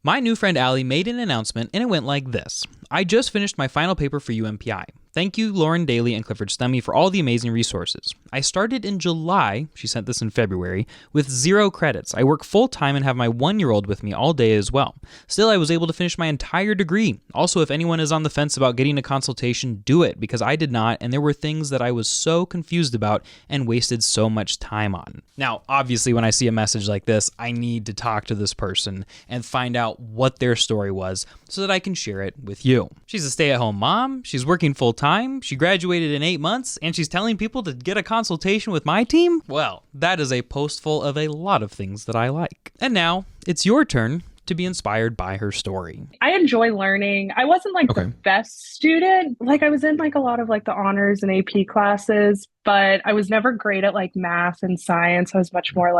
My new friend Alli made an announcement, and it went like this. I just finished my final paper for UMPI. Thank you, Lauren Daly and Clifford Stemmy, for all the amazing resources. I started in July, she sent this in February, with 0 credits. I work full-time and have my 1-year-old with me all day as well. Still, I was able to finish my entire degree. Also, if anyone is on the fence about getting a consultation, do it, because I did not, and there were things that I was so confused about and wasted so much time on. Now, obviously, when I see a message like this, I need to talk to this person and find out what their story was so that I can share it with you. She's a stay-at-home mom, she's working full-time, she graduated in 8 months, and she's telling people to get a consultation with my team? Well, that is a post full of a lot of things that I like. And now, it's your turn to be inspired by her story. I enjoy learning. I wasn't the best student. I was in a lot of the honors and AP classes, but I was never great at math and science. I was much more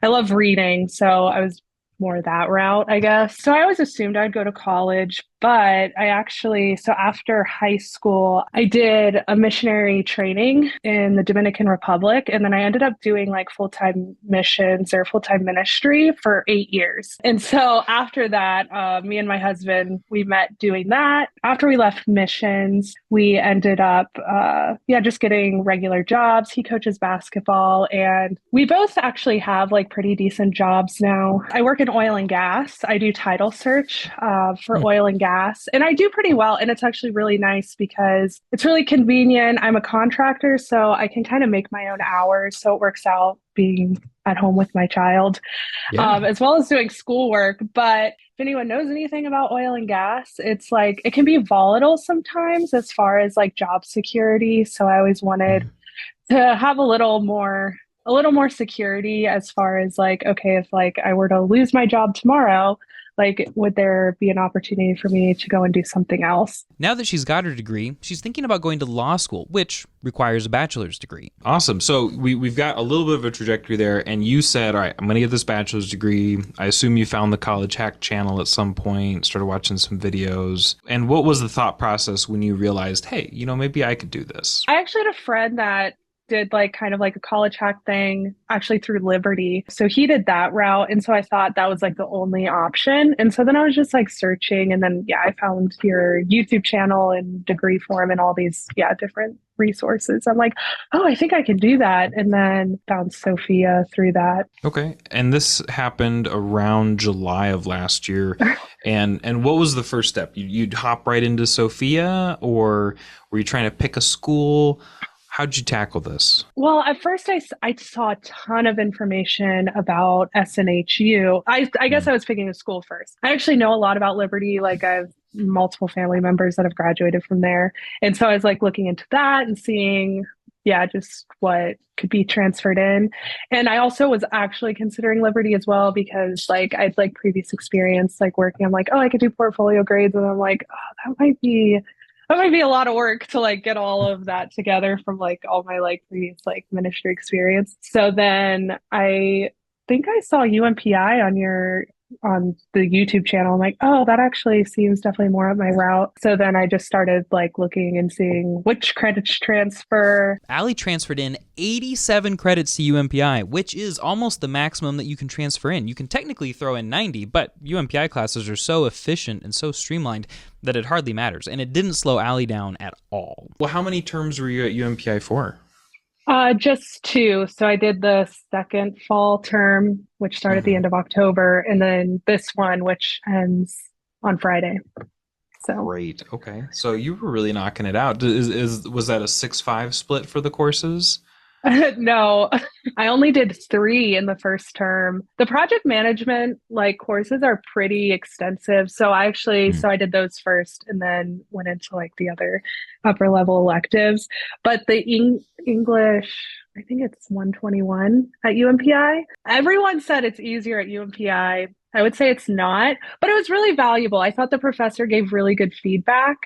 I love reading. So I was more that route, I guess. So I always assumed I'd go to college, but so after high school, I did a missionary training in the Dominican Republic. And then I ended up doing full-time missions or full-time ministry for 8 years. And so after that, me and my husband, we met doing that. After we left missions, we ended up, just getting regular jobs. He coaches basketball, and we both actually have pretty decent jobs now. I work in oil and gas. I do title search for oil and gas. And I do pretty well. And it's actually really nice because it's really convenient. I'm a contractor, so I can kind of make my own hours. So it works out being at home with my child, as well as doing schoolwork. But if anyone knows anything about oil and gas, it's it can be volatile sometimes as far as job security. So I always wanted to have a little more security as far as okay, if I were to lose my job tomorrow, would there be an opportunity for me to go and do something else? Now that she's got her degree, she's thinking about going to law school, which requires a bachelor's degree. Awesome. So we've got a little bit of a trajectory there, and you said, all right, I'm going to get this bachelor's degree. I assume you found the College Hack channel at some point, started watching some videos. And what was the thought process when you realized, hey, maybe I could do this? I actually had a friend that did kind of a college hack thing actually through Liberty. So he did that route. And so I thought that was the only option. And so then I was just searching, and then, I found your YouTube channel and degree form and all these, different resources. I'm oh, I think I can do that. And then found Sophia through that. Okay. And this happened around July of last year. And what was the first step? You'd hop right into Sophia, or were you trying to pick a school? How'd you tackle this? Well, at first I saw a ton of information about SNHU. I guess I was picking a school first. I actually know a lot about Liberty. I have multiple family members that have graduated from there. And so I was looking into that and seeing, just what could be transferred in. And I also was actually considering Liberty as well because I'd previous experience working. I'm oh, I could do portfolio grades. And I'm oh, that might be a lot of work to get all of that together from all my previous ministry experience. So then I think I saw UMPI on the YouTube channel. I'm oh, that actually seems definitely more up my route. So then I just started looking and seeing which credits transfer. Alli transferred in 87 credits to UMPI, which is almost the maximum that you can transfer in. You can technically throw in 90, but UMPI classes are so efficient and so streamlined that it hardly matters. And it didn't slow Alli down at all. Well, how many terms were you at UMPI for? Just 2. So I did the second fall term, which started at the end of October, and then this one, which ends on Friday. So great. Okay. So you were really knocking it out. Was that a 6-5 split for the courses? No, I only did 3 in the first term. The project management courses are pretty extensive. So I did those first and then went into the other upper level electives. But the English, I think it's 121 at UMPI. Everyone said it's easier at UMPI. I would say it's not, but it was really valuable. I thought the professor gave really good feedback.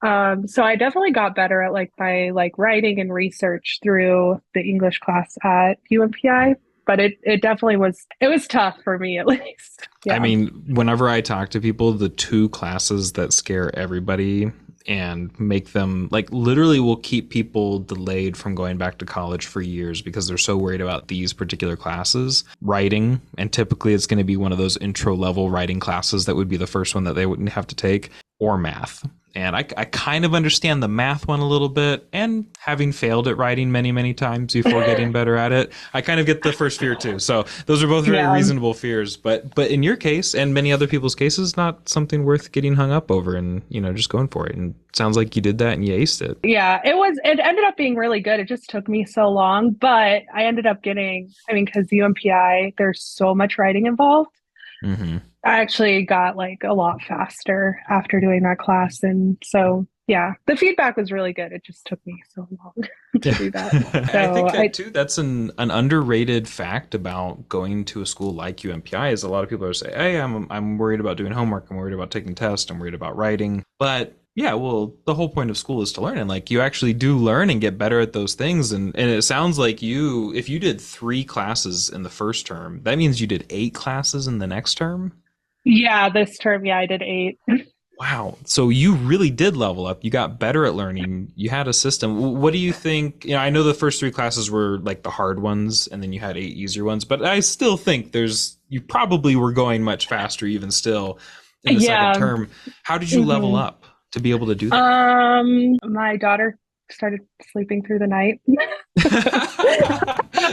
So I definitely got better at my writing and research through the English class at UMPI, but it definitely was tough for me at least. Yeah. I mean, whenever I talk to people, the 2 classes that scare everybody and make them like literally will keep people delayed from going back to college for years because they're so worried about these particular classes, writing. And typically it's going to be one of those intro level writing classes that would be the first one that they wouldn't have to take, or math. And I kind of understand the math one a little bit, and having failed at writing many, many times before getting better at it, I kind of get the first fear too. So those are both very reasonable fears. But in your case and many other people's cases, not something worth getting hung up over, and, you know, just going for it. And it sounds like you did that and you aced it. Yeah, it ended up being really good. It just took me so long, but I ended up getting, I mean, because UMPI, there's so much writing involved. Mm-hmm. I actually got like a lot faster after doing that class. And so, yeah, the feedback was really good. It just took me so long to do that. So I think too, that's an underrated fact about going to a school like UMPI is a lot of people are saying, hey, I'm worried about doing homework. I'm worried about taking tests. I'm worried about writing. But yeah, well, the whole point of school is to learn, and like you actually do learn and get better at those things. And it sounds like if you did 3 classes in the first term, that means you did 8 classes in the next term. Yeah, this term, I did 8. Wow. So you really did level up. You got better at learning. You had a system. What do you think? You know, I know the first 3 classes were like the hard ones, and then you had 8 easier ones, but I still think you probably were going much faster even still in the second term. How did you level up to be able to do that? My daughter started sleeping through the night.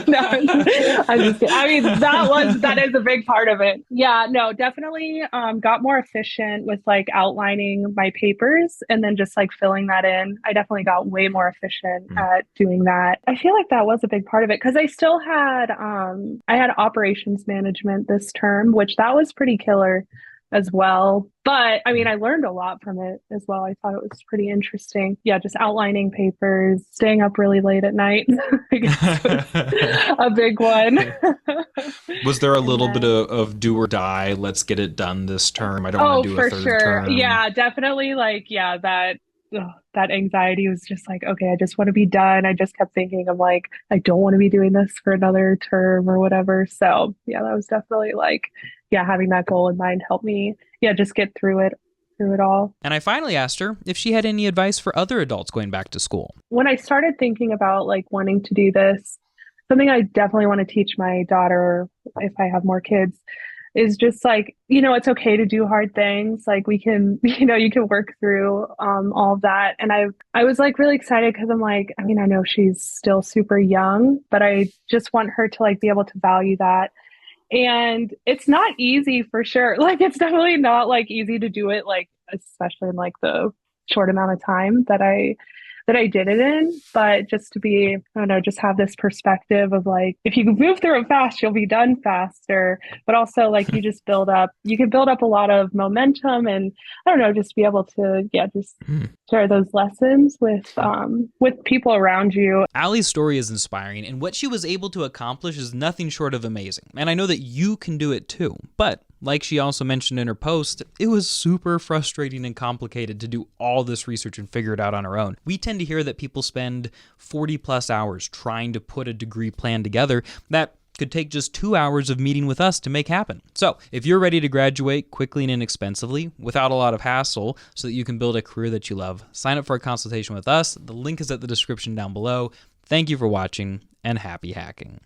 No, I'm just kidding. I mean, that is a big part of it. Yeah, no, definitely got more efficient with like outlining my papers and then just like filling that in. I definitely got way more efficient at doing that. I feel like that was a big part of it because I still had I had operations management this term, which that was pretty killer as well. But I mean, I learned a lot from it as well. I thought it was pretty interesting. Yeah, just outlining papers, staying up really late at night. I guess was a big one. Was there a little bit of do or die? Let's get it done this term. I don't want to do a third term. Yeah, definitely. Like, yeah, that anxiety was just like, okay, I just want to be done. I just kept thinking, I'm like, I don't want to be doing this for another term or whatever. So yeah, that was definitely like, yeah, having that goal in mind helped me, just get through it all. And I finally asked her if she had any advice for other adults going back to school. When I started thinking about like wanting to do this, something I definitely want to teach my daughter, if I have more kids, is just like, it's okay to do hard things. Like we can, you can work through all of that. And I was like really excited because I'm like, I mean, I know she's still super young, but I just want her to like be able to value that. And it's not easy for sure. Like it's definitely not like easy to do it, like especially in like the short amount of time that I did it in, but just to be, I don't know, just have this perspective of like, if you move through it fast, you'll be done faster, but also like you can build up a lot of momentum and I don't know, just be able to, just share those lessons with people around you. Alli's story is inspiring, and what she was able to accomplish is nothing short of amazing. And I know that you can do it too, but like she also mentioned in her post, it was super frustrating and complicated to do all this research and figure it out on her own. We tend to hear that people spend 40 plus hours trying to put a degree plan together that could take just 2 hours of meeting with us to make happen. So if you're ready to graduate quickly and inexpensively without a lot of hassle so that you can build a career that you love, sign up for a consultation with us. The link is at the description down below. Thank you for watching, and happy hacking.